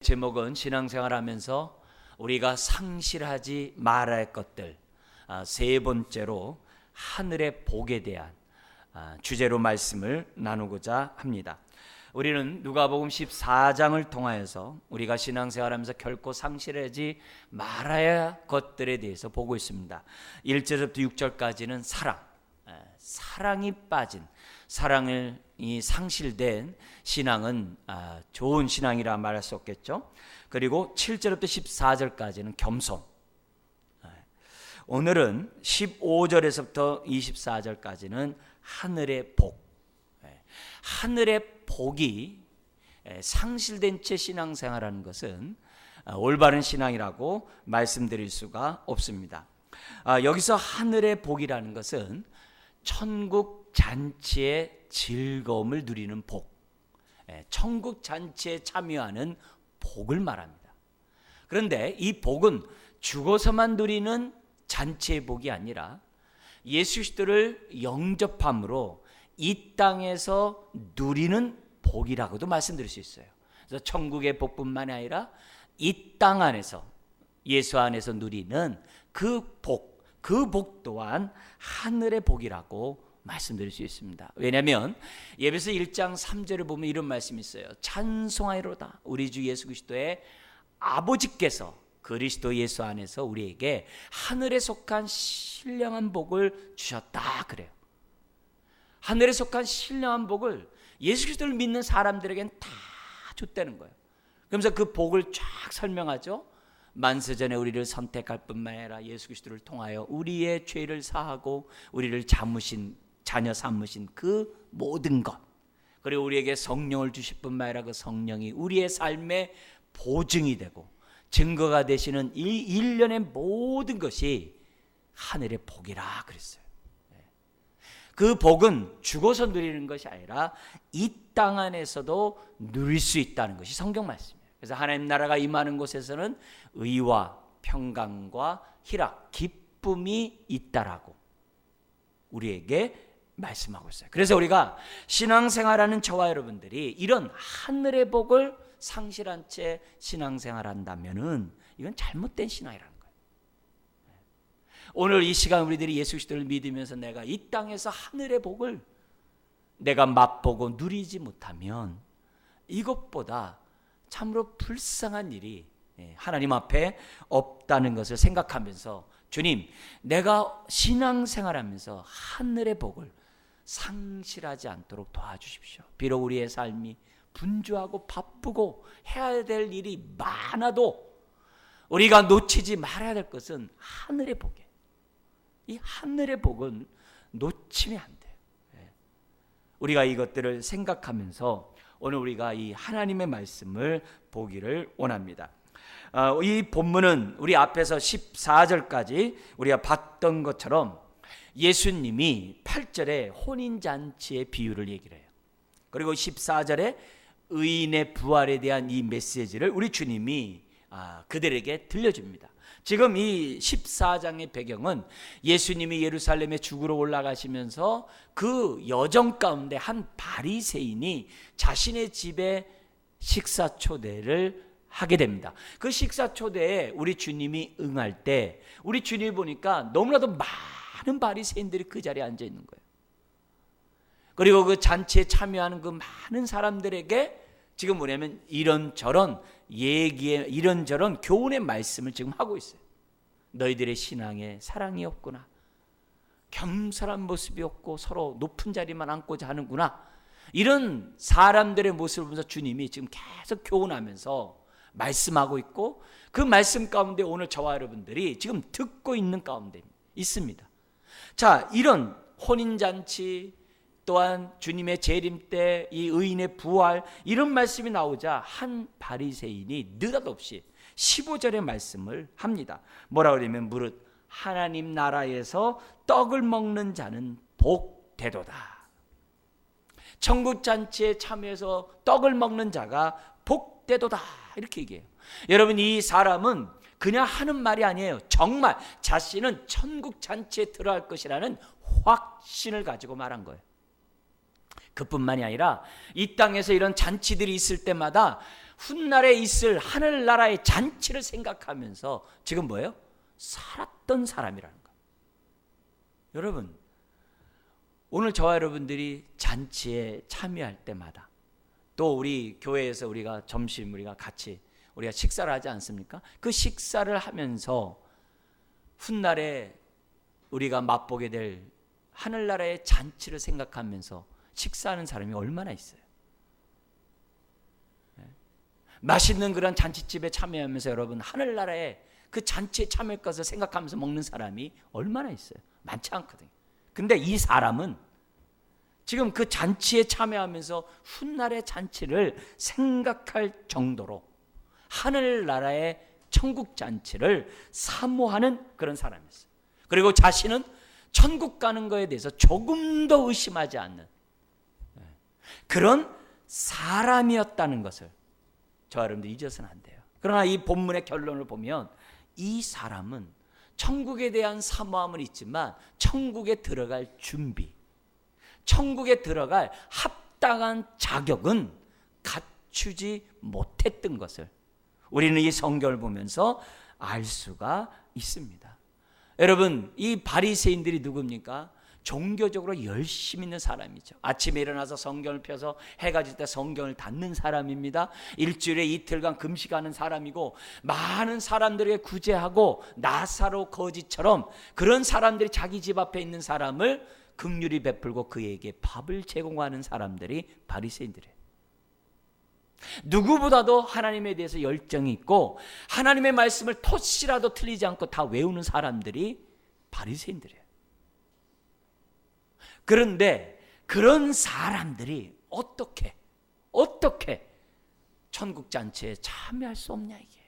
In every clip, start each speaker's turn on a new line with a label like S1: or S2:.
S1: 제목은 신앙생활하면서 우리가 상실하지 말아야 할 것들, 세 번째로 하늘의 복에 대한 주제로 말씀을 나누고자 합니다. 우리는 누가복음 14장을 통하여서 우리가 신앙생활하면서 결코 상실하지 말아야 할 것들에 대해서 보고 있습니다. 1절부터 6절까지는 사랑이 빠진, 사랑이 상실된 신앙은 좋은 신앙이라 말할 수 없겠죠. 그리고 7절부터 14절까지는 겸손. 오늘은 15절에서부터 24절까지는 하늘의 복. 하늘의 복이 상실된 채 신앙생활하는 것은 올바른 신앙이라고 말씀드릴 수가 없습니다. 여기서 하늘의 복이라는 것은 천국 잔치의 즐거움을 누리는 복, 천국 잔치에 참여하는 복을 말합니다. 그런데 이 복은 죽어서만 누리는 잔치의 복이 아니라 예수 그리스도를 영접함으로 이 땅에서 누리는 복이라고도 말씀드릴 수 있어요. 그래서 천국의 복뿐만 아니라 이 땅 안에서 예수 안에서 누리는 그 복 또한 하늘의 복이라고 말씀드릴 수 있습니다. 왜냐하면 예배서 1장 3절을 보면 이런 말씀이 있어요. 찬송하리로다 우리 주 예수 그리스도의 아버지께서 그리스도 예수 안에서 우리에게 하늘에 속한 신령한 복을 주셨다 그래요. 하늘에 속한 신령한 복을 예수 그리스도를 믿는 사람들에게는 다 줬다는 거예요. 그러면서 그 복을 쫙 설명하죠. 만세전에 우리를 선택할 뿐만 아니라 예수 그리스도를 통하여 우리의 죄를 사하고 우리를 자녀 삼으신 그 모든 것, 그리고 우리에게 성령을 주실 뿐만 아니라 그 성령이 우리의 삶의 보증이 되고 증거가 되시는 이 일련의 모든 것이 하늘의 복이라 그랬어요. 그 복은 죽어서 누리는 것이 아니라 이 땅 안에서도 누릴 수 있다는 것이 성경 말씀이에요. 그래서 하나님 나라가 임하는 곳에서는 의와 평강과 희락, 기쁨이 있다라고 우리에게 말씀하고 있어요. 그래서 우리가 신앙생활하는 저와 여러분들이 이런 하늘의 복을 상실한 채 신앙생활한다면은 이건 잘못된 신앙이라는 거예요. 오늘 이 시간 우리들이 예수 그리스도를 믿으면서 내가 이 땅에서 하늘의 복을 내가 맛보고 누리지 못하면 이것보다 참으로 불쌍한 일이 하나님 앞에 없다는 것을 생각하면서 주님, 내가 신앙생활하면서 하늘의 복을 상실하지 않도록 도와주십시오. 비록 우리의 삶이 분주하고 바쁘고 해야 될 일이 많아도 우리가 놓치지 말아야 될 것은 하늘의 복이에요. 이 하늘의 복은 놓치면 안 돼요. 우리가 이것들을 생각하면서 오늘 우리가 이 하나님의 말씀을 보기를 원합니다. 이 본문은 우리 앞에서 14절까지 우리가 봤던 것처럼 예수님이 8절에 혼인잔치의 비유를 얘기를 해요. 그리고 14절에 의인의 부활에 대한 이 메시지를 우리 주님이 그들에게 들려줍니다. 지금 이 14장의 배경은 예수님이 예루살렘에 죽으러 올라가시면서 그 여정 가운데 한 바리새인이 자신의 집에 식사 초대를 하게 됩니다. 그 식사 초대에 우리 주님이 응할 때 우리 주님이 보니까 너무나도 많은 바리새인들이 그 자리에 앉아 있는 거예요. 그리고 그 잔치에 참여하는 그 많은 사람들에게 지금 뭐냐면 이런저런 교훈의 말씀을 지금 하고 있어요. 너희들의 신앙에 사랑이 없구나. 겸손한 모습이 없고 서로 높은 자리만 앉고자 하는구나. 이런 사람들의 모습을 보면서 주님이 지금 계속 교훈하면서 말씀하고 있고 그 말씀 가운데 오늘 저와 여러분들이 지금 듣고 있는 가운데 있습니다. 자, 이런 혼인잔치 또한 주님의 재림 때 이 의인의 부활 이런 말씀이 나오자 한 바리새인이 느닷없이 15절의 말씀을 합니다. 뭐라 그러면 무릇 하나님 나라에서 떡을 먹는 자는 복되도다. 천국 잔치에 참여해서 떡을 먹는 자가 복되도다 이렇게 얘기해요. 여러분 이 사람은 그냥 하는 말이 아니에요. 정말 자신은 천국 잔치에 들어갈 것이라는 확신을 가지고 말한 거예요. 그뿐만이 아니라 이 땅에서 이런 잔치들이 있을 때마다 훗날에 있을 하늘나라의 잔치를 생각하면서 지금 뭐예요? 살았던 사람이라는 거예요. 여러분, 오늘 저와 여러분들이 잔치에 참여할 때마다, 또 우리 교회에서 우리가 점심 우리가 같이 우리가 식사를 하지 않습니까? 그 식사를 하면서 훗날에 우리가 맛보게 될 하늘나라의 잔치를 생각하면서 식사하는 사람이 얼마나 있어요? 맛있는 그런 잔치집에 참여하면서 여러분 하늘나라의 그 잔치에 참여할 것을 생각하면서 먹는 사람이 얼마나 있어요? 많지 않거든요. 근데 이 사람은 지금 그 잔치에 참여하면서 훗날의 잔치를 생각할 정도로 하늘나라의 천국 잔치를 사모하는 그런 사람이었어요. 그리고 자신은 천국 가는 거에 대해서 조금도 의심하지 않는 그런 사람이었다는 것을 저와 여러분들 잊어서는 안 돼요. 그러나 이 본문의 결론을 보면 이 사람은 천국에 대한 사모함은 있지만 천국에 들어갈 준비, 천국에 들어갈 합당한 자격은 갖추지 못했던 것을 우리는 이 성경을 보면서 알 수가 있습니다. 여러분, 이 바리새인들이 누굽니까? 종교적으로 열심히 있는 사람이죠. 아침에 일어나서 성경을 펴서 해가 질 때 성경을 닫는 사람입니다. 일주일에 이틀간 금식하는 사람이고, 많은 사람들에게 구제하고 나사로 거지처럼 그런 사람들이 자기 집 앞에 있는 사람을 긍휼히 베풀고 그에게 밥을 제공하는 사람들이 바리새인들이에요. 누구보다도 하나님에 대해서 열정이 있고 하나님의 말씀을 토시라도 틀리지 않고 다 외우는 사람들이 바리새인들이에요. 그런데 그런 사람들이 어떻게 천국 잔치에 참여할 수 없냐 이게.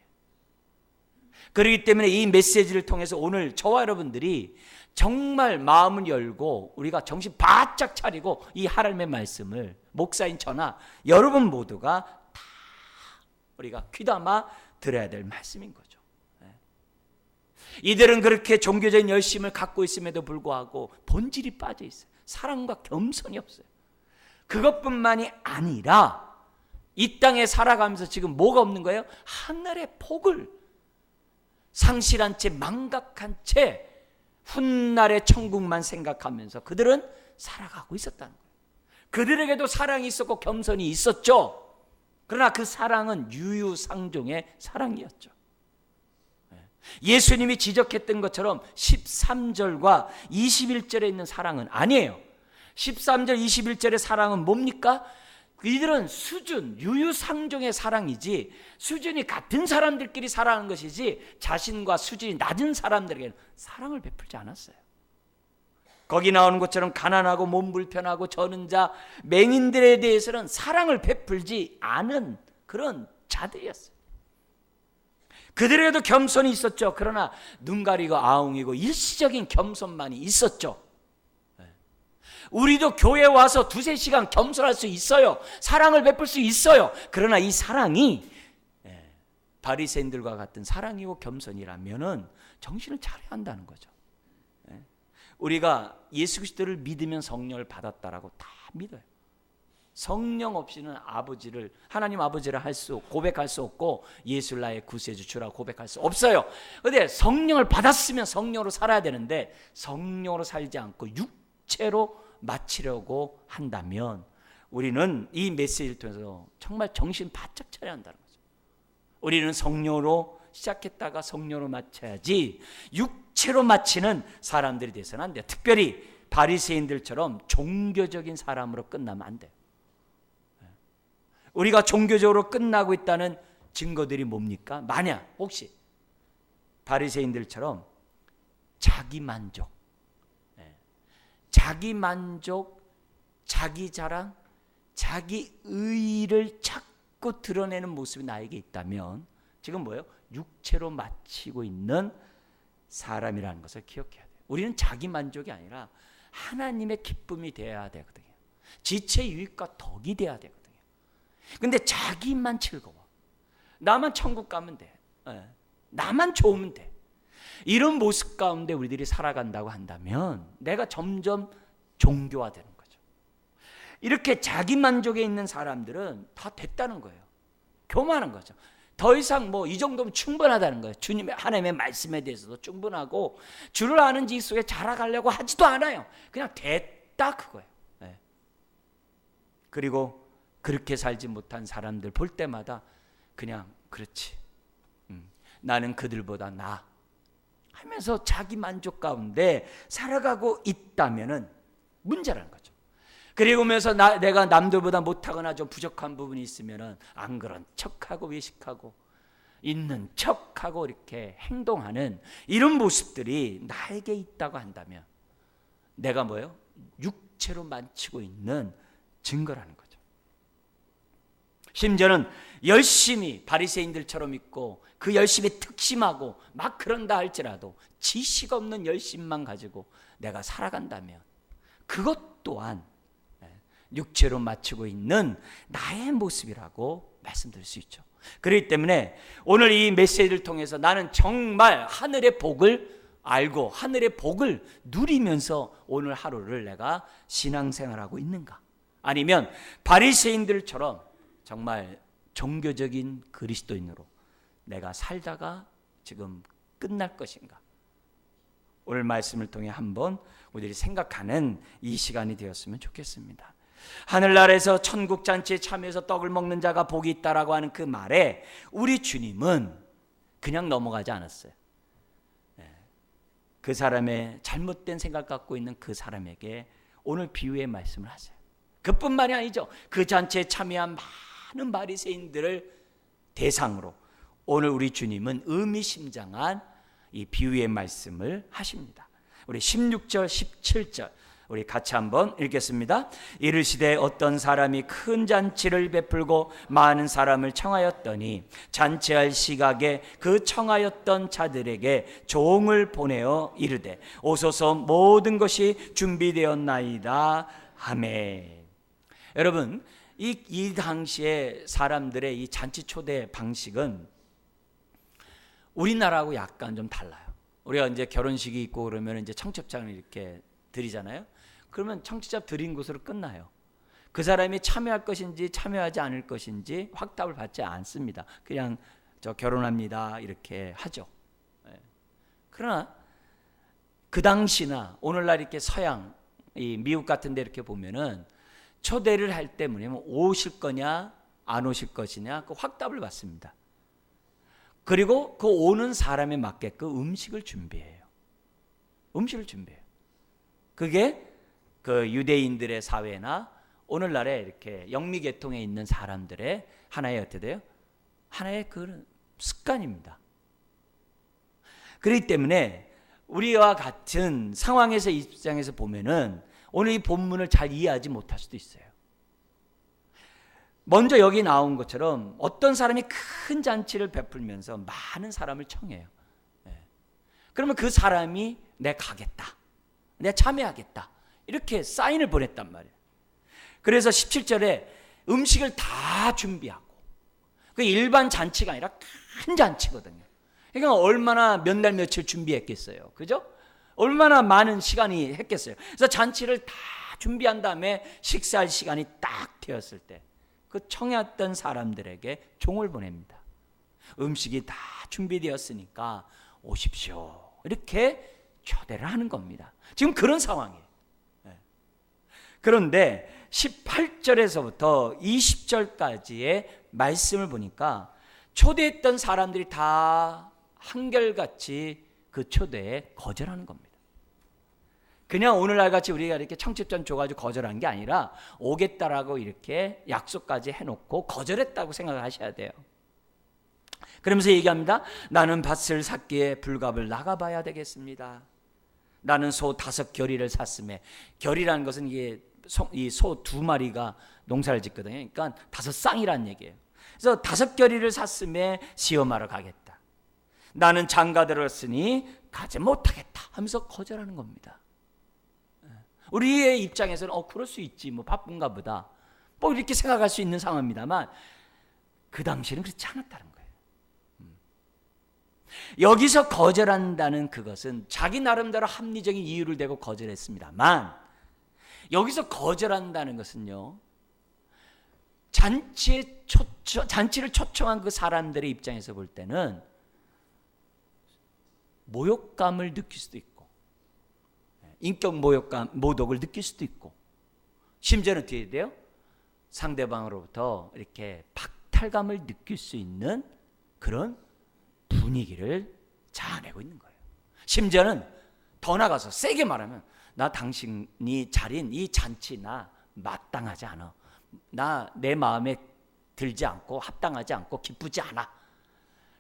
S1: 그렇기 때문에 이 메시지를 통해서 오늘 저와 여러분들이 정말 마음을 열고 우리가 정신 바짝 차리고 이 하나님의 말씀을 목사인 저나 여러분 모두가 다 우리가 귀담아 들어야 될 말씀인 거죠. 이들은 그렇게 종교적인 열심을 갖고 있음에도 불구하고 본질이 빠져 있어요. 사랑과 겸손이 없어요. 그것뿐만이 아니라 이 땅에 살아가면서 지금 뭐가 없는 거예요? 하늘의 복을 상실한 채 망각한 채 훗날의 천국만 생각하면서 그들은 살아가고 있었다는 거예요. 그들에게도 사랑이 있었고 겸손이 있었죠. 그러나 그 사랑은 유유상종의 사랑이었죠. 예수님이 지적했던 것처럼 13절과 21절에 있는 사랑은 아니에요. 13절 21절의 사랑은 뭡니까? 이들은 수준, 유유상종의 사랑이지 수준이 같은 사람들끼리 사랑하는 것이지 자신과 수준이 낮은 사람들에게는 사랑을 베풀지 않았어요. 거기 나오는 것처럼 가난하고 몸 불편하고 저는 자, 맹인들에 대해서는 사랑을 베풀지 않은 그런 자들이었어요. 그들에게도 겸손이 있었죠. 그러나 눈 가리고 아웅이고 일시적인 겸손만이 있었죠. 우리도 교회 와서 두세 시간 겸손할 수 있어요. 사랑을 베풀 수 있어요. 그러나 이 사랑이 바리새인들과 같은 사랑이고 겸손이라면은 정신을 차려야 한다는 거죠. 우리가 예수 그리스도를 믿으면 성령을 받았다라고 다 믿어요. 성령 없이는 아버지를 하나님 아버지를 고백할 수 없고 예수를 나의 구세주 주라고 고백할 수 없어요. 그런데 성령을 받았으면 성령으로 살아야 되는데 성령으로 살지 않고 육체로 마치려고 한다면 우리는 이 메시지를 통해서 정말 정신 바짝 차려야 한다는 거죠. 우리는 성령으로 시작했다가 성령으로 마쳐야지 육체로 마치는 사람들이 돼서는 안 돼요. 특별히 바리새인들처럼 종교적인 사람으로 끝나면 안 돼요. 우리가 종교적으로 끝나고 있다는 증거들이 뭡니까? 만약 혹시 바리새인들처럼 자기만족, 자기 자랑, 자기 의의를 자꾸 드러내는 모습이 나에게 있다면 지금 뭐예요? 육체로 마치고 있는 사람이라는 것을 기억해야 돼요. 우리는 자기만족이 아니라 하나님의 기쁨이 되어야 되거든요. 지체 유익과 덕이 되어야 되거든요. 근데 자기만 즐거워. 나만 천국 가면 돼. 나만 좋으면 돼. 이런 모습 가운데 우리들이 살아간다고 한다면 내가 점점 종교화되는 거죠. 이렇게 자기만족에 있는 사람들은 다 됐다는 거예요. 교만한 거죠. 더 이상 뭐 이 정도면 충분하다는 거예요. 주님의 하나님의 말씀에 대해서도 충분하고 주를 아는 지식 속에 자라가려고 하지도 않아요. 그냥 됐다 그거예요. 네. 그리고 그렇게 살지 못한 사람들 볼 때마다 그냥 그렇지, 나는 그들보다 나아 하면서 자기 만족 가운데 살아가고 있다면은 문제라는 거죠. 그리고 오면서 내가 남들보다 못하거나 좀 부족한 부분이 있으면은 안 그런 척하고 외식하고 있는 척하고 이렇게 행동하는 이런 모습들이 나에게 있다고 한다면 내가 뭐예요? 육체로 만치고 있는 증거라는 거죠. 심지어는 열심히 바리새인들처럼 있고 그 열심에 특심하고 막 그런다 할지라도 지식 없는 열심만 가지고 내가 살아간다면 그것 또한 육체로 맞추고 있는 나의 모습이라고 말씀드릴 수 있죠. 그렇기 때문에 오늘 이 메시지를 통해서 나는 정말 하늘의 복을 알고 하늘의 복을 누리면서 오늘 하루를 내가 신앙생활하고 있는가? 아니면 바리새인들처럼 정말 종교적인 그리스도인으로 내가 살다가 지금 끝날 것인가? 오늘 말씀을 통해 한번 우리들이 생각하는 이 시간이 되었으면 좋겠습니다. 하늘나라에서 천국잔치에 참여해서 떡을 먹는 자가 복이 있다라고 하는 그 말에 우리 주님은 그냥 넘어가지 않았어요. 그 사람의 잘못된 생각 갖고 있는 그 사람에게 오늘 비유의 말씀을 하세요. 그뿐만이 아니죠. 그 잔치에 참여한 많은 바리새인들을 대상으로 오늘 우리 주님은 의미심장한 이 비유의 말씀을 하십니다. 우리 16절 17절 우리 같이 한번 읽겠습니다. 이르시되 어떤 사람이 큰 잔치를 베풀고 많은 사람을 청하였더니 잔치할 시각에 그 청하였던 자들에게 종을 보내어 이르되 오소서 모든 것이 준비되었나이다 하매. 여러분 이 당시에 사람들의 이 잔치 초대 방식은 우리나라하고 약간 좀 달라요. 우리가 이제 결혼식이 있고 그러면 이제 청첩장을 이렇게 드리잖아요. 그러면 청첩장 드린 곳으로 끝나요. 그 사람이 참여할 것인지 참여하지 않을 것인지 확답을 받지 않습니다. 그냥 저 결혼합니다 이렇게 하죠. 그러나 그 당시나 오늘날 이렇게 서양 이 미국 같은 데 이렇게 보면은 초대를 할 때 뭐냐면 오실 거냐 안 오실 것이냐 그 확답을 받습니다. 그리고 그 오는 사람에 맞게끔 음식을 준비해요. 음식을 준비해요. 그게 그 유대인들의 사회나 오늘날에 이렇게 영미계통에 있는 사람들의 하나의 어떻게 돼요? 하나의 그 습관입니다. 그렇기 때문에 우리와 같은 상황에서 입장에서 보면은 오늘 이 본문을 잘 이해하지 못할 수도 있어요. 먼저 여기 나온 것처럼 어떤 사람이 큰 잔치를 베풀면서 많은 사람을 청해요. 그러면 그 사람이 내가 가겠다, 내가 참여하겠다 이렇게 사인을 보냈단 말이에요. 그래서 17절에 음식을 다 준비하고 그 일반 잔치가 아니라 큰 잔치거든요. 그러니까 얼마나 몇 날 며칠 준비했겠어요. 그죠? 얼마나 많은 시간이 했겠어요. 그래서 잔치를 다 준비한 다음에 식사할 시간이 딱 되었을 때 그 청했던 사람들에게 종을 보냅니다. 음식이 다 준비되었으니까 오십시오. 이렇게 초대를 하는 겁니다. 지금 그런 상황이에요. 그런데 18절에서부터 20절까지의 말씀을 보니까 초대했던 사람들이 다 한결같이 그 초대에 거절하는 겁니다. 그냥 오늘날 같이 우리가 이렇게 청첩장 줘가지고 거절한 게 아니라 오겠다라고 이렇게 약속까지 해놓고 거절했다고 생각을 하셔야 돼요. 그러면서 얘기합니다. 나는 밭을 샀기에 불갑을 나가봐야 되겠습니다. 나는 소 5겨리를 샀음에, 겨리라는 것은 이게 이 소 2마리가 농사를 짓거든요. 그러니까 5쌍이라는 얘기예요. 그래서 5겨리를 샀음에 시험하러 가겠다. 나는 장가 들었으니 가지 못하겠다 하면서 거절하는 겁니다. 우리의 입장에서는 그럴 수 있지, 뭐 바쁜가 보다, 뭐 이렇게 생각할 수 있는 상황입니다만 그 당시에는 그렇지 않았다는 거예요. 여기서 거절한다는 그것은 자기 나름대로 합리적인 이유를 대고 거절했습니다만, 여기서 거절한다는 것은요, 잔치를 초청한 그 사람들의 입장에서 볼 때는 모욕감을 느낄 수도 있고, 인격 모독을 느낄 수도 있고, 심지어는 어떻게 돼요? 상대방으로부터 이렇게 박탈감을 느낄 수 있는 그런 분위기를 자아내고 있는 거예요. 심지어는 더 나가서 세게 말하면, 나 당신이 차린 이 잔치 나 마땅하지 않아. 나 내 마음에 들지 않고 합당하지 않고 기쁘지 않아.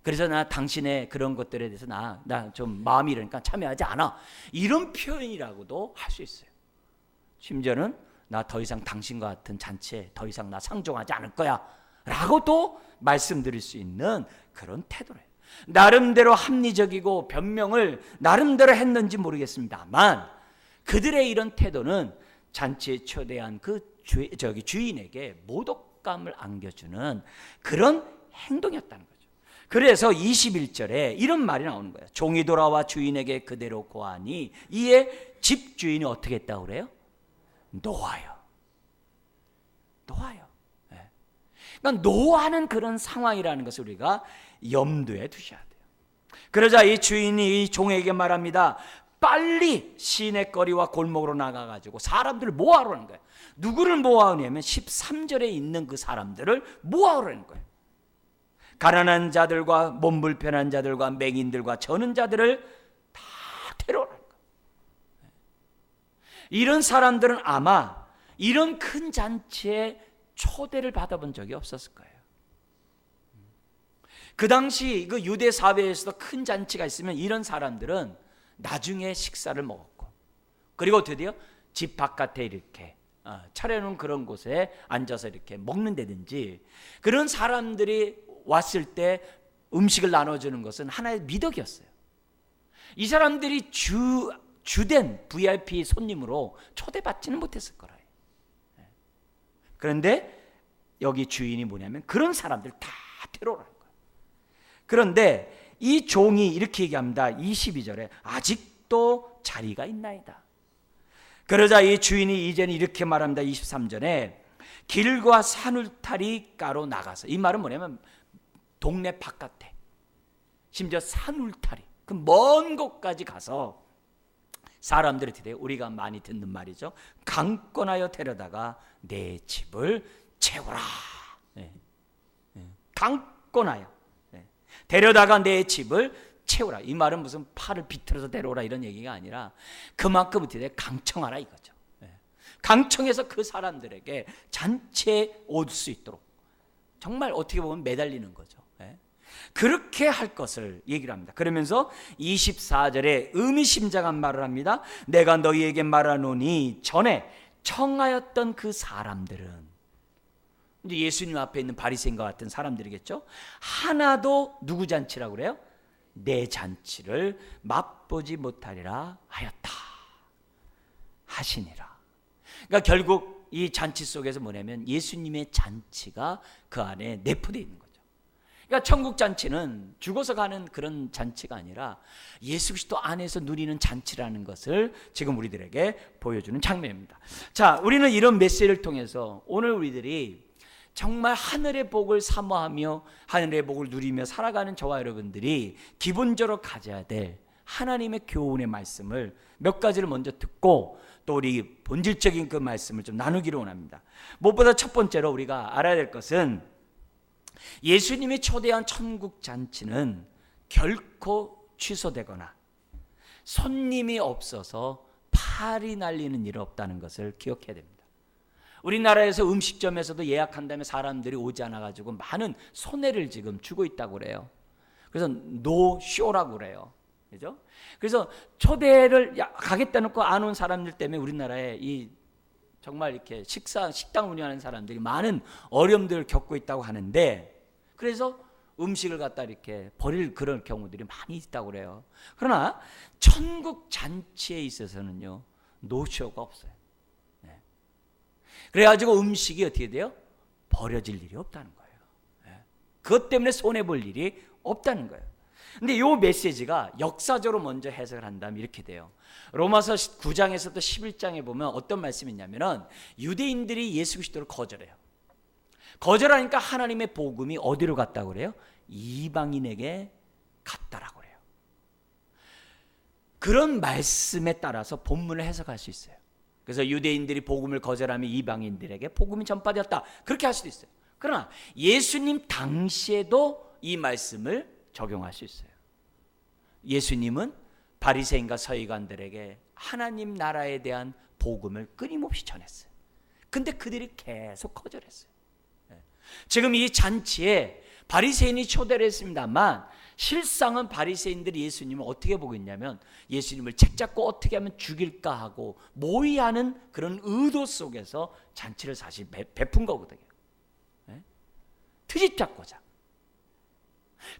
S1: 그래서 나 당신의 그런 것들에 대해서 나 좀 마음이 이러니까 참여하지 않아. 이런 표현이라고도 할 수 있어요. 심지어는 나 더 이상 당신과 같은 잔치에 더 이상 나 상종하지 않을 거야 라고도 말씀드릴 수 있는 그런 태도래요. 나름대로 합리적이고 변명을 나름대로 했는지 모르겠습니다만, 그들의 이런 태도는 잔치에 초대한 그 주인에게 모독감을 안겨주는 그런 행동이었다는 거죠. 그래서 21절에 이런 말이 나오는 거예요. 종이 돌아와 주인에게 그대로 고하니 이에 집주인이 어떻게 했다고 그래요? 노하여. 그러니까 노하는 그런 상황이라는 것을 우리가 염두에 두셔야 돼요. 그러자 이 주인이 이 종에게 말합니다. 빨리 시내거리와 골목으로 나가가지고 사람들을 모아오라는 거예요. 누구를 모아오냐면 13절에 있는 그 사람들을 모아오라는 거예요. 가난한 자들과 몸 불편한 자들과 맹인들과 저는 자들을 다 데려오라는 거예요. 이런 사람들은 아마 이런 큰 잔치에 초대를 받아본 적이 없었을 거예요. 그 당시 그 유대 사회에서도 큰 잔치가 있으면 이런 사람들은 나중에 식사를 먹었고, 그리고 드디어 집 바깥에 이렇게 차려놓은 그런 곳에 앉아서 이렇게 먹는다든지, 그런 사람들이 왔을 때 음식을 나눠주는 것은 하나의 미덕이었어요. 이 사람들이 주된 VIP 손님으로 초대받지는 못했을 거라요. 그런데 여기 주인이 뭐냐면 그런 사람들 다 데려오라는 거예요. 그런데 이 종이 이렇게 얘기합니다. 22절에 아직도 자리가 있나이다. 그러자 이 주인이 이제는 이렇게 말합니다. 23절에 길과 산울타리가로 나가서, 이 말은 뭐냐면 동네 바깥에, 심지어 산울타리, 그 먼 곳까지 가서 사람들이 드디어 우리가 많이 듣는 말이죠. 강권하여 데려다가 내 집을 채우라. 강권하여 데려다가 내 집을 채우라. 이 말은 무슨 팔을 비틀어서 데려오라 이런 얘기가 아니라 그만큼 어떻게 강청하라 이거죠. 강청해서 그 사람들에게 잔치에 올 수 있도록, 정말 어떻게 보면 매달리는 거죠. 그렇게 할 것을 얘기를 합니다. 그러면서 24절에 의미심장한 말을 합니다. 내가 너희에게 말하노니 전에 청하였던 그 사람들은, 이제 예수님 앞에 있는 바리새인과 같은 사람들이겠죠. 하나도 누구 잔치라고 그래요? 내 잔치를 맛보지 못하리라 하였다 하시니라. 그러니까 결국 이 잔치 속에서 뭐냐면 예수님의 잔치가 그 안에 내포되어 있는 거죠. 그러니까 천국 잔치는 죽어서 가는 그런 잔치가 아니라 예수 그리스도 안에서 누리는 잔치라는 것을 지금 우리들에게 보여주는 장면입니다. 자, 우리는 이런 메시지를 통해서 오늘 우리들이 정말 하늘의 복을 사모하며 하늘의 복을 누리며 살아가는 저와 여러분들이 기본적으로 가져야 될 하나님의 교훈의 말씀을 몇 가지를 먼저 듣고 또 우리 본질적인 그 말씀을 좀 나누기를 원합니다. 무엇보다 첫 번째로 우리가 알아야 될 것은 예수님이 초대한 천국 잔치는 결코 취소되거나 손님이 없어서 팔이 날리는 일이 없다는 것을 기억해야 됩니다. 우리나라에서 음식점에서도 예약한다면 사람들이 오지 않아가지고 많은 손해를 지금 주고 있다고 그래요. 그래서 노쇼라고 그래요. 그죠? 그래서 초대를 가겠다 놓고 안 온 사람들 때문에 우리나라에 이 정말 이렇게 식당 운영하는 사람들이 많은 어려움들을 겪고 있다고 하는데, 그래서 음식을 갖다 이렇게 버릴 그런 경우들이 많이 있다고 그래요. 그러나 천국 잔치에 있어서는요, 노쇼가 없어요. 네. 그래가지고 음식이 어떻게 돼요? 버려질 일이 없다는 거예요. 네. 그것 때문에 손해볼 일이 없다는 거예요. 근데 이 메시지가 역사적으로 먼저 해석을 한다면 이렇게 돼요. 로마서 9장에서부터 11장에 보면 어떤 말씀이 있냐면은 유대인들이 예수 그리스도를 거절해요. 거절하니까 하나님의 복음이 어디로 갔다고 그래요? 이방인에게 갔다라고 그래요. 그런 말씀에 따라서 본문을 해석할 수 있어요. 그래서 유대인들이 복음을 거절하면 이방인들에게 복음이 전파되었다, 그렇게 할 수도 있어요. 그러나 예수님 당시에도 이 말씀을 적용할 수 있어요. 예수님은 바리새인과 서기관들에게 하나님 나라에 대한 복음을 끊임없이 전했어요. 근데 그들이 계속 거절했어요. 지금 이 잔치에 바리새인이 초대를 했습니다만 실상은 바리새인들이 예수님을 어떻게 보고 있냐면 예수님을 책잡고 어떻게 하면 죽일까 하고 모의하는 그런 의도 속에서 잔치를 사실 베푼 거거든요. 트집 잡고자.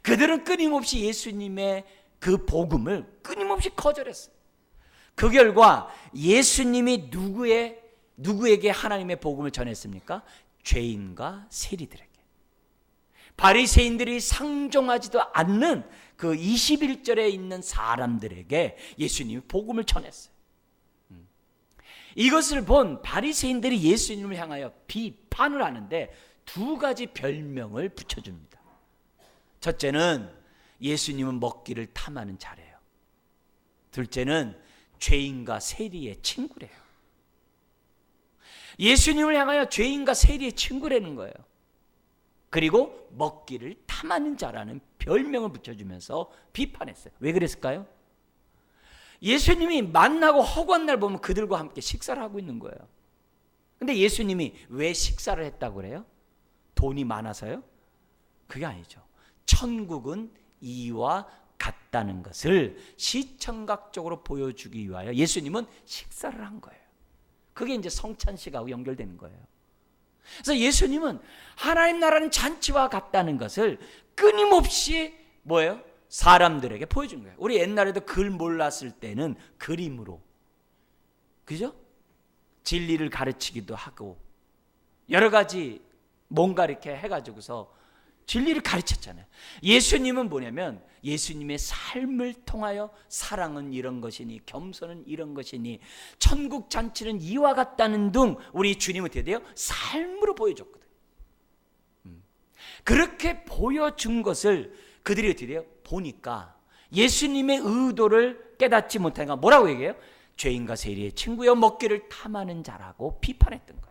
S1: 그들은 끊임없이 예수님의 그 복음을 끊임없이 거절했어요. 그 결과 예수님이 누구에게 하나님의 복음을 전했습니까? 죄인과 세리들에게. 바리새인들이 상종하지도 않는 그 21절에 있는 사람들에게 예수님이 복음을 전했어요. 이것을 본 바리새인들이 예수님을 향하여 비판을 하는데 두 가지 별명을 붙여줍니다. 첫째는 예수님은 먹기를 탐하는 자래요. 둘째는 죄인과 세리의 친구래요. 예수님을 향하여 죄인과 세리의 친구라는 거예요. 그리고 먹기를 탐하는 자라는 별명을 붙여주면서 비판했어요. 왜 그랬을까요? 예수님이 만나고 허구한 날 보면 그들과 함께 식사를 하고 있는 거예요. 근데 예수님이 왜 식사를 했다고 그래요? 돈이 많아서요? 그게 아니죠. 천국은 이와 같다는 것을 시청각적으로 보여주기 위하여 예수님은 식사를 한 거예요. 그게 이제 성찬식하고 연결되는 거예요. 그래서 예수님은 하나님 나라는 잔치와 같다는 것을 끊임없이 뭐예요? 사람들에게 보여준 거예요. 우리 옛날에도 글 몰랐을 때는 그림으로, 그죠? 진리를 가르치기도 하고 여러 가지 뭔가 이렇게 해가지고서 진리를 가르쳤잖아요. 예수님은 뭐냐면 예수님의 삶을 통하여 사랑은 이런 것이니 겸손은 이런 것이니 천국 잔치는 이와 같다는 등 우리 주님은 어떻게 돼요? 삶으로 보여줬거든요. 그렇게 보여준 것을 그들이 어떻게 돼요? 보니까 예수님의 의도를 깨닫지 못하니까 뭐라고 얘기해요? 죄인과 세리의 친구여 먹기를 탐하는 자라고 비판했던 거예요.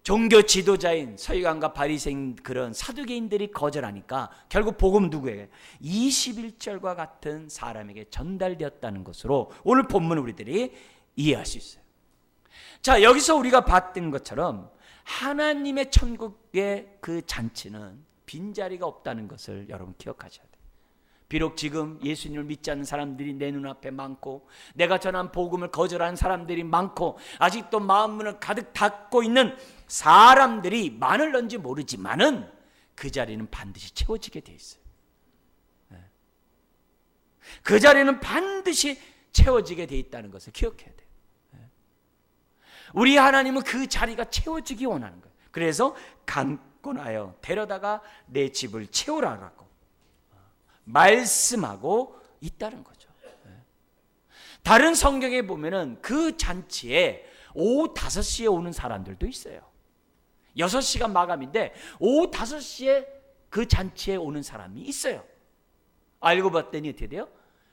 S1: 종교 지도자인 서기관과 바리새인 그런 사두개인들이 거절하니까 결국 복음은 누구에게? 21절과 같은 사람에게 전달되었다는 것으로 오늘 본문을 우리들이 이해할 수 있어요. 자, 여기서 우리가 봤던 것처럼 하나님의 천국의 그 잔치는 빈자리가 없다는 것을 여러분 기억하셔야 돼요. 비록 지금 예수님을 믿지 않는 사람들이 내 눈앞에 많고 내가 전한 복음을 거절하는 사람들이 많고 아직도 마음문을 가득 닫고 있는 사람들이 많을런지 모르지만은 그 자리는 반드시 채워지게 돼 있어요. 그 자리는 반드시 채워지게 돼 있다는 것을 기억해야 돼요. 우리 하나님은 그 자리가 채워지기 원하는 거예요. 그래서 강권하여 데려다가 내 집을 채우라라고 말씀하고 있다는 거죠. 다른 성경에 보면은 그 잔치에 오후 5시에 오는 사람들도 있어요. 6시가 마감인데 오후 5시에 그 잔치에 오는 사람이 있어요. 알고 봤더니 어떻게 돼요?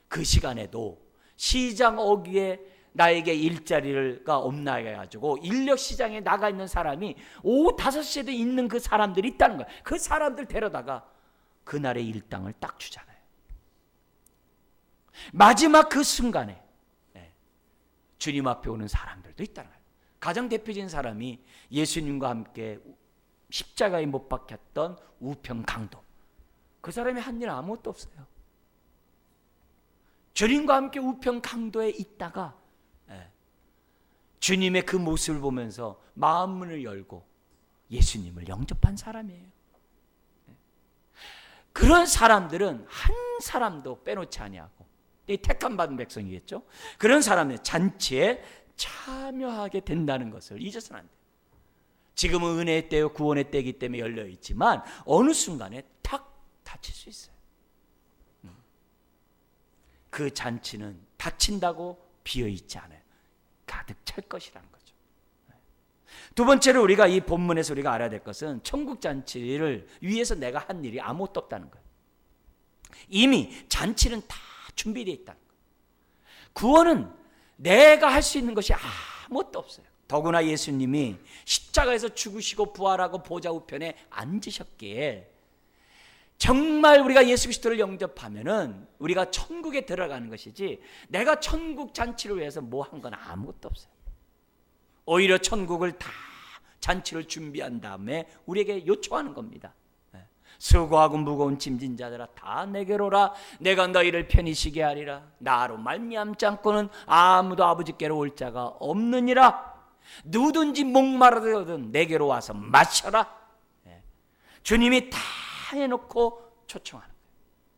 S1: 그 시간에도 시장 어귀에 나에게 일자리가 없나 해가지고 인력시장에 나가 있는 사람이 오후 5시에도 있는 그 사람들이 있다는 거예요. 그 사람들 데려다가 그날의 일당을 딱 주잖아요. 마지막 그 순간에 주님 앞에 오는 사람들도 있다는 거예요. 가장 대표적인 사람이 예수님과 함께 십자가에 못 박혔던 우편 강도. 그 사람이 한 일 아무것도 없어요. 주님과 함께 우편 강도에 있다가 주님의 그 모습을 보면서 마음문을 열고 예수님을 영접한 사람이에요. 그런 사람들은 한 사람도 빼놓지 아니하고 택함 받은 백성이겠죠. 그런 사람의 잔치에 참여하게 된다는 것을 잊어서는 안 돼요. 지금은 은혜의 때요 구원의 때이기 때문에 열려 있지만 어느 순간에 탁 닫힐 수 있어요. 그 잔치는 닫힌다고 비어 있지 않아요. 가득 찰 것이라는 거죠. 두 번째로 우리가 이 본문에서 우리가 알아야 될 것은 천국 잔치를 위해서 내가 한 일이 아무것도 없다는 거예요. 이미 잔치는 다 준비되어 있다는 거예요. 구원은 내가 할 수 있는 것이 아무것도 없어요. 더구나 예수님이 십자가에서 죽으시고 부활하고 보좌 우편에 앉으셨기에 정말 우리가 예수 그리스도를 영접하면은 우리가 천국에 들어가는 것이지, 내가 천국 잔치를 위해서 뭐 한 건 아무것도 없어요. 오히려 천국을 다 잔치를 준비한 다음에 우리에게 요청하는 겁니다. 수고하고 무거운 짐진 자들아 다 내게로 오라. 내가 너희를 편히 쉬게 하리라. 나로 말미암지 않고는 아무도 아버지께로 올 자가 없느니라. 누구든지 목마르거든 내게로 와서 마셔라. 주님이 다 해놓고 초청하는 거예요.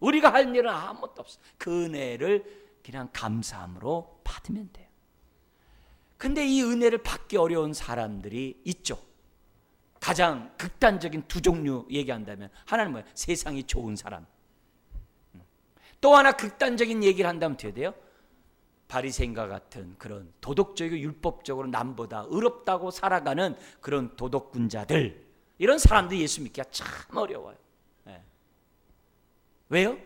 S1: 우리가 할 일은 아무것도 없어요. 그 은혜를 그냥 감사함으로 받으면 돼요. 근데 이 은혜를 받기 어려운 사람들이 있죠. 가장 극단적인 두 종류 얘기한다면, 하나는 뭐예요? 세상이 좋은 사람. 또 하나 극단적인 얘기를 한다면 어떻게 돼요? 바리새인과 같은 그런 도덕적이고 율법적으로 남보다 의롭다고 살아가는 그런 도덕군자들, 이런 사람들이 예수 믿기가 참 어려워요. 왜요?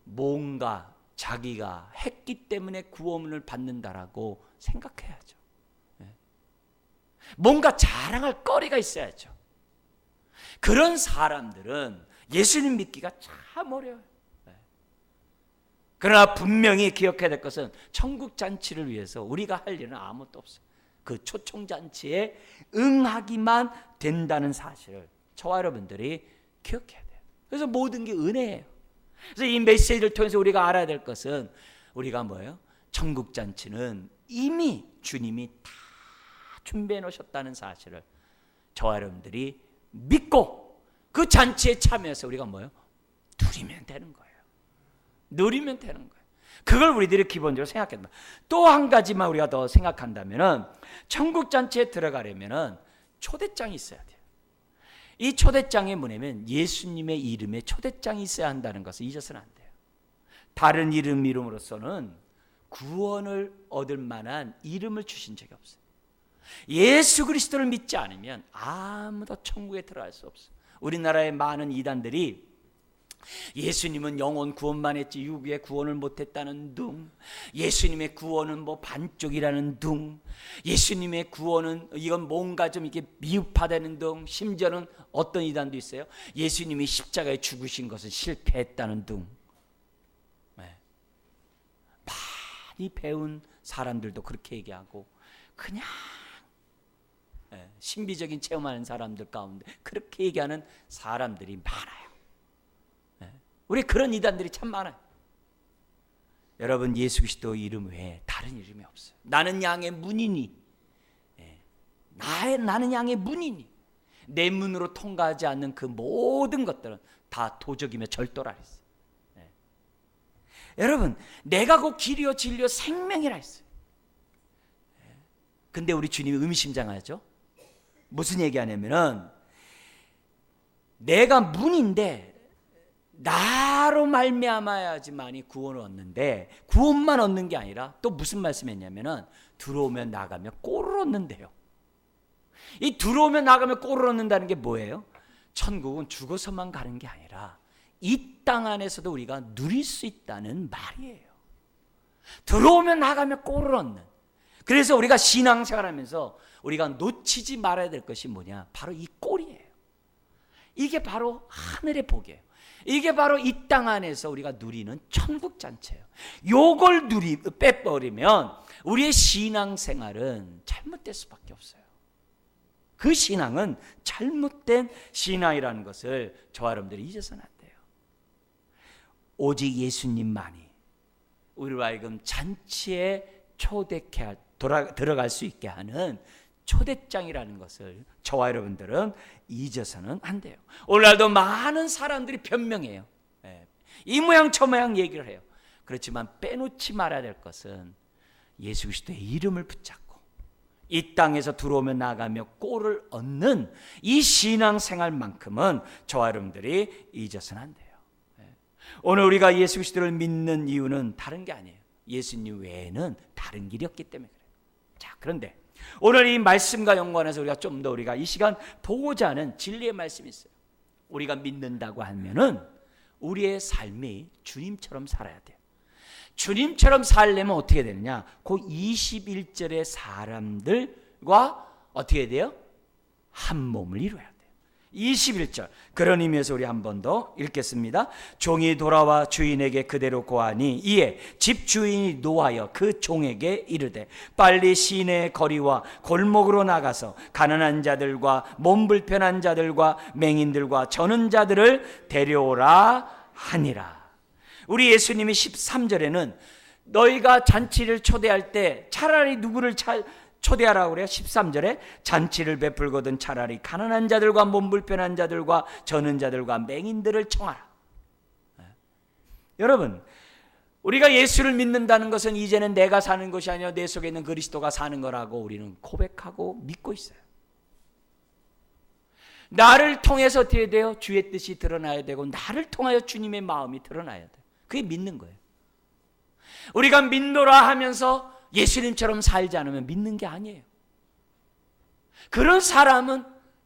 S1: 뭔가 자기가 했기 때문에 구원을 받는다라고 생각해야죠. 뭔가 자랑할 거리가 있어야죠. 그런 사람들은 예수님 믿기가 참 어려워요. 그러나 분명히 기억해야 될 것은 천국 잔치를 위해서 우리가 할 일은 아무것도 없어요. 그 초청 잔치에 응하기만 된다는 사실을 저와 여러분들이 기억해야 돼요. 그래서 모든 게 은혜예요. 그래서 이 메시지를 통해서 우리가 알아야 될 것은, 우리가 뭐예요? 천국 잔치는 이미 주님이 다 준비해 놓으셨다는 사실을 저와 여러분들이 믿고 그 잔치에 참여해서 우리가 뭐예요? 누리면 되는 거예요. 누리면 되는 거예요. 그걸 우리들이 기본적으로 생각해야 된다. 또 한 가지만 우리가 더 생각한다면은, 천국 잔치에 들어가려면은 초대장이 있어야 돼요. 이 초대장이 뭐냐면 예수님의 이름에 초대장이 있어야 한다는 것을 잊어서는 안 돼요. 다른 이름으로서는 구원을 얻을 만한 이름을 주신 적이 없어요. 예수 그리스도를 믿지 않으면 아무도 천국에 들어갈 수 없어요. 우리나라의 많은 이단들이 예수님은 영혼 구원만 했지 육의 구원을 못했다는 둥, 예수님의 구원은 뭐 반쪽이라는 둥, 예수님의 구원은 이건 뭔가 좀 이렇게 미흡하다는 둥, 심지어는 어떤 이단도 있어요. 예수님이 십자가에 죽으신 것은 실패했다는 둥. 많이 배운 사람들도 그렇게 얘기하고, 그냥 신비적인 체험하는 사람들 가운데 그렇게 얘기하는 사람들이 많아요. 우리 그런 이단들이 참 많아요. 여러분, 예수 그리스도 이름 외에 다른 이름이 없어요. 나는 양의 문이니, 나는 양의 문이니, 내 문으로 통과하지 않는 그 모든 것들은 다 도적이며 절도라 했어요. 여러분, 내가 곧 길이요 진리요 생명이라 했어요. 근데 우리 주님이 의미심장하죠. 무슨 얘기하냐면은, 내가 문인데 나로 말미암아야지만이 구원을 얻는데, 구원만 얻는 게 아니라 또 무슨 말씀했냐면은, 들어오면 나가면 꼴을 얻는데요. 이 들어오면 나가면 꼴을 얻는다는 게 뭐예요? 천국은 죽어서만 가는 게 아니라 이 땅 안에서도 우리가 누릴 수 있다는 말이에요. 들어오면 나가면 꼴을 얻는. 그래서 우리가 신앙생활하면서 우리가 놓치지 말아야 될 것이 뭐냐? 바로 이 꼴이에요. 이게 바로 하늘의 복이에요. 이게 바로 이 땅 안에서 우리가 누리는 천국 잔치예요. 요걸 빼버리면 우리의 신앙생활은 잘못될 수밖에 없어요. 그 신앙은 잘못된 신앙이라는 것을 저와 여러분들이 잊어서는 안 돼요. 오직 예수님만이 우리로 하여금 잔치에 들어갈 수 있게 하는 초대장이라는 것을 저와 여러분들은 잊어서는 안 돼요. 오늘날도 많은 사람들이 변명해요. 이 모양 저 모양 얘기를 해요. 그렇지만 빼놓지 말아야 될 것은 예수 그리스도의 이름을 붙잡고 이 땅에서 들어오며 나가며 꼴을 얻는 이 신앙생활만큼은 저와 여러분들이 잊어서는 안 돼요. 오늘 우리가 예수 그리스도를 믿는 이유는 다른 게 아니에요. 예수님 외에는 다른 길이 없기 때문에 그래요. 자, 그런데 오늘 이 말씀과 연관해서 우리가 좀 더 우리가 이 시간 보고자 하는 진리의 말씀이 있어요. 우리가 믿는다고 하면은 우리의 삶이 주님처럼 살아야 돼요. 주님처럼 살려면 어떻게 되느냐? 그 21절의 사람들과 어떻게 돼요? 한 몸을 이루어야 돼요. 21절. 그런 의미에서 우리 한 번 더 읽겠습니다. 종이 돌아와 주인에게 그대로 고하니 이에 집 주인이 노하여 그 종에게 이르되 빨리 시내 거리와 골목으로 나가서 가난한 자들과 몸 불편한 자들과 맹인들과 저는 자들을 데려오라 하니라. 우리 예수님이 13절에는 너희가 잔치를 초대할 때 차라리 누구를 초대하라고 그래요? 13절에 잔치를 베풀거든 차라리 가난한 자들과 몸 불편한 자들과 저는 자들과 맹인들을 청하라. 여러분, 우리가 예수를 믿는다는 것은 이제는 내가 사는 것이 아니라 내 속에 있는 그리스도가 사는 거라고 우리는 고백하고 믿고 있어요. 나를 통해서 어떻게 돼요? 주의 뜻이 드러나야 되고 나를 통하여 주님의 마음이 드러나야 돼요. 그게 믿는 거예요. 우리가 믿노라 하면서 예수님처럼 살지 않으면 믿는 게 아니에요. 그런 사람은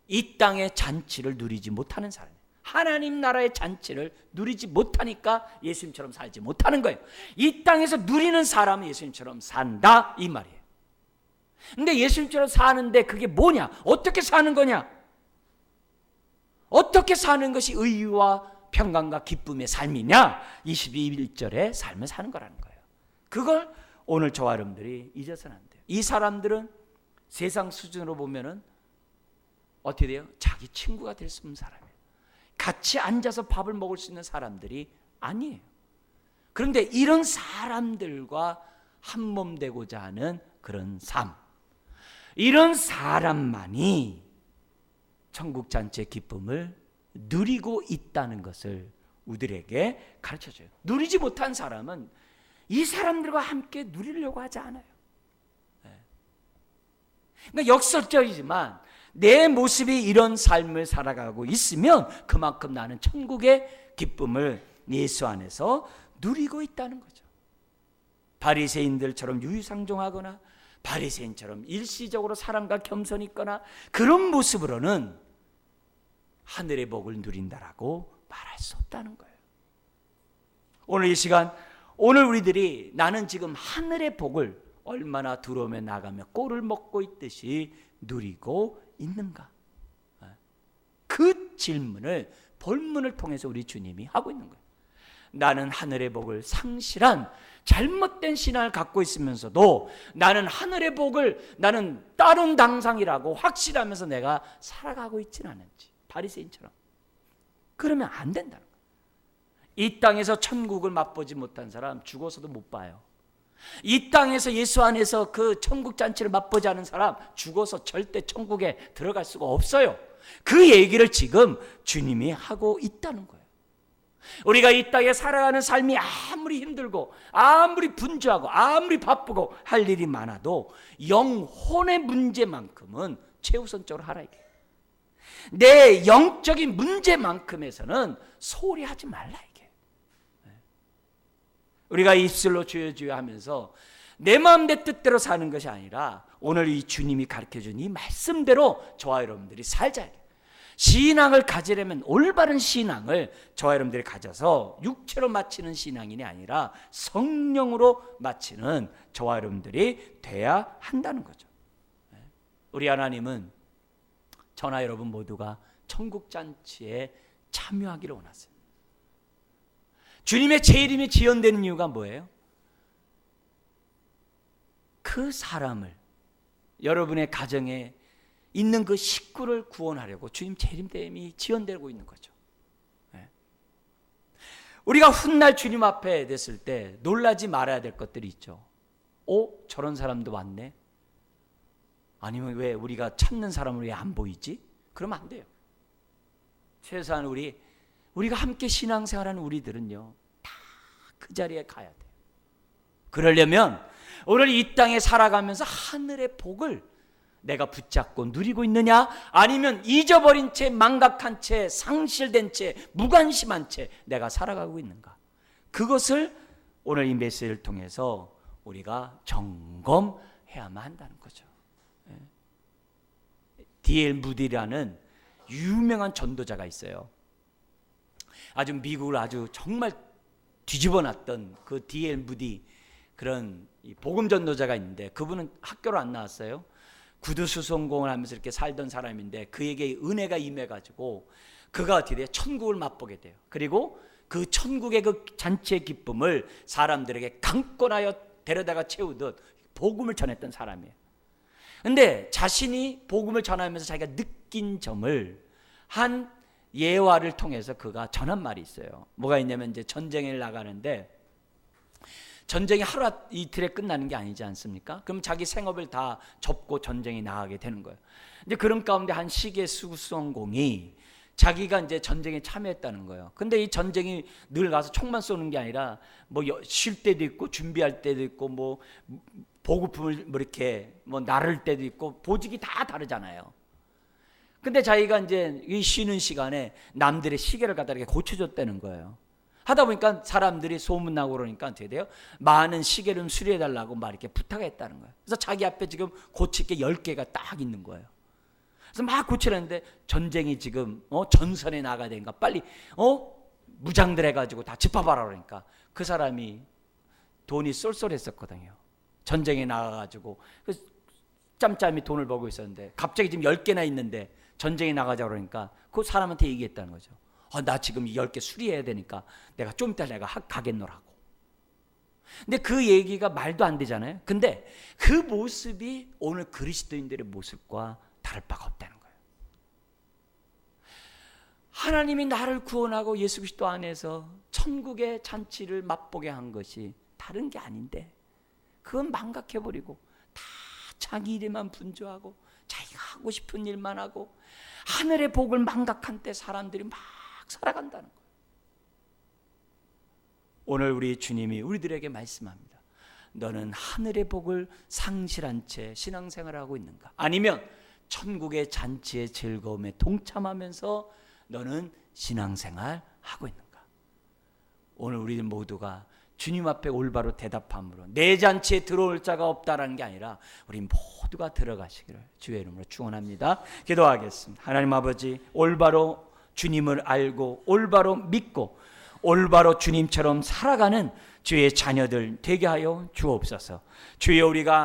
S1: 이 땅의 잔치를 누리지 못하는 사람이에요. 하나님 나라의 잔치를 누리지 못하니까 예수님처럼 살지 못하는 거예요. 이 땅에서 누리는 사람은 예수님처럼 산다 이 말이에요. 근데 예수님처럼 사는데 그게 뭐냐? 어떻게 사는 거냐? 어떻게 사는 것이 의와 평강과 기쁨의 삶이냐? 22절의 삶을 사는 거라는 거예요. 그걸 오늘 저와 여러분들이 잊어서는 안 돼요. 이 사람들은 세상 수준으로 보면은 어떻게 돼요? 자기 친구가 될 수 없는 사람이에요. 같이 앉아서 밥을 먹을 수 있는 사람들이 아니에요. 그런데 이런 사람들과 한 몸 되고자 하는 그런 삶, 이런 사람만이 천국 잔치의 기쁨을 누리고 있다는 것을 우리들에게 가르쳐줘요. 누리지 못한 사람은 이 사람들과 함께 누리려고 하지 않아요. 그러니까 역설적이지만 내 모습이 이런 삶을 살아가고 있으면 그만큼 나는 천국의 기쁨을 예수 안에서 누리고 있다는 거죠. 바리새인들처럼 유유상종하거나 바리새인처럼 일시적으로 사람과 겸손히 있거나 그런 모습으로는 하늘의 복을 누린다라고 말할 수 없다는 거예요. 오늘 이 시간, 오늘 우리들이 나는 지금 하늘의 복을 얼마나 들어오며 나가며 꼴을 먹고 있듯이 누리고 있는가? 그 질문을 본문을 통해서 우리 주님이 하고 있는 거예요. 나는 하늘의 복을 상실한 잘못된 신앙을 갖고 있으면서도 나는 하늘의 복을 나는 다른 당상이라고 확실하면서 내가 살아가고 있지는 않은지 바리새인처럼 그러면 안 된다는 거예요. 이 땅에서 천국을 맛보지 못한 사람 죽어서도 못 봐요. 이 땅에서 예수 안에서 그 천국 잔치를 맛보지 않은 사람 죽어서 절대 천국에 들어갈 수가 없어요. 그 얘기를 지금 주님이 하고 있다는 거예요. 우리가 이 땅에 살아가는 삶이 아무리 힘들고 아무리 분주하고 아무리 바쁘고 할 일이 많아도 영혼의 문제만큼은 최우선적으로 하라 이게. 내 영적인 문제만큼에서는 소홀히 하지 말라 이게. 우리가 입술로 주여 주여 하면서 내 마음 내 뜻대로 사는 것이 아니라 오늘 이 주님이 가르쳐준 이 말씀대로 저와 여러분들이 살자 이게. 신앙을 가지려면 올바른 신앙을 저와 여러분들이 가져서 육체로 마치는 신앙인이 아니라 성령으로 마치는 저와 여러분들이 돼야 한다는 거죠. 우리 하나님은 저나 여러분 모두가 천국잔치에 참여하기를 원하세요. 주님의 제 이름이 지연되는 이유가 뭐예요? 그 사람을 여러분의 가정에 있는 그 식구를 구원하려고 주님 제 이름 때문에 지연되고 있는 거죠. 우리가 훗날 주님 앞에 됐을 때 놀라지 말아야 될 것들이 있죠. 저런 사람도 왔네. 아니면 왜 우리가 찾는 사람을 왜 안 보이지? 그러면 안 돼요. 최소한 우리가 함께 신앙생활하는 우리들은요 다 그 자리에 가야 돼요. 그러려면 오늘 이 땅에 살아가면서 하늘의 복을 내가 붙잡고 누리고 있느냐, 아니면 잊어버린 채, 망각한 채, 상실된 채, 무관심한 채 내가 살아가고 있는가? 그것을 오늘 이 메시지를 통해서 우리가 점검해야만 한다는 거죠. D.L. 무디라는 유명한 전도자가 있어요. 아주 미국을 아주 정말 뒤집어놨던 그 D.L. 무디 그런 복음 전도자가 있는데, 그분은 학교를 안 나왔어요. 구두수성공을 하면서 이렇게 살던 사람인데 그에게 은혜가 임해가지고 그가 어떻게 돼요? 천국을 맛보게 돼요. 그리고 그 천국의 그 잔치의 기쁨을 사람들에게 강권하여 데려다가 채우듯 복음을 전했던 사람이에요. 근데 자신이 복음을 전하면서 자기가 느낀 점을 한 예화를 통해서 그가 전한 말이 있어요. 뭐가 있냐면, 이제 전쟁에 나가는데 전쟁이 하루 이틀에 끝나는 게 아니지 않습니까? 그럼 자기 생업을 다 접고 전쟁에 나가게 되는 거예요. 이제 그런 가운데 한 시계 수성공이 자기가 이제 전쟁에 참여했다는 거예요. 근데 이 전쟁이 늘 가서 총만 쏘는 게 아니라 뭐 쉴 때도 있고 준비할 때도 있고 뭐 보급품을 뭐 이렇게 뭐 나를 때도 있고 보직이 다 다르잖아요. 근데 자기가 이제 이 쉬는 시간에 남들의 시계를 갖다 이렇게 고쳐줬다는 거예요. 하다 보니까 사람들이 소문나고 그러니까 어떻게 돼요? 많은 시계를 좀 수리해달라고 막 이렇게 부탁했다는 거예요. 그래서 자기 앞에 지금 고칠 게 10개가 딱 있는 거예요. 그래서 막 고치려는데 전쟁이 지금 전선에 나가야 되니까 빨리 무장들 해가지고 다 집합하라 그러니까 그 사람이 돈이 쏠쏠했었거든요. 전쟁에 나가가지고 짬짬이 돈을 벌고 있었는데 갑자기 지금 10개나 있는데 전쟁에 나가자 그러니까 그 사람한테 얘기했다는 거죠. 나 지금 이 10개 수리해야 되니까 내가 좀 이따 내가 가겠노라고. 근데 그 얘기가 말도 안 되잖아요. 근데 그 모습이 오늘 그리스도인들의 모습과 다를 바가 없다는 거예요. 하나님이 나를 구원하고 예수 그리스도 안에서 천국의 잔치를 맛보게 한 것이 다른 게 아닌데 그건 망각해버리고 다 자기 일에만 분주하고 자기가 하고 싶은 일만 하고 하늘의 복을 망각한 때 사람들이 막 살아간다는 거예요. 오늘 우리 주님이 우리들에게 말씀합니다. 너는 하늘의 복을 상실한 채 신앙생활을 하고 있는가? 아니면 천국의 잔치의 즐거움에 동참하면서 너는 신앙생활 하고 있는가? 오늘 우리 모두가 주님 앞에 올바로 대답함으로 내 잔치에 들어올 자가 없다라는 게 아니라 우리 모두가 들어가시기를 주의 이름으로 축원합니다. 기도하겠습니다. 하나님 아버지, 올바로 주님을 알고 올바로 믿고 올바로 주님처럼 살아가는 주의 자녀들 되게 하여 주옵소서. 주여, 우리가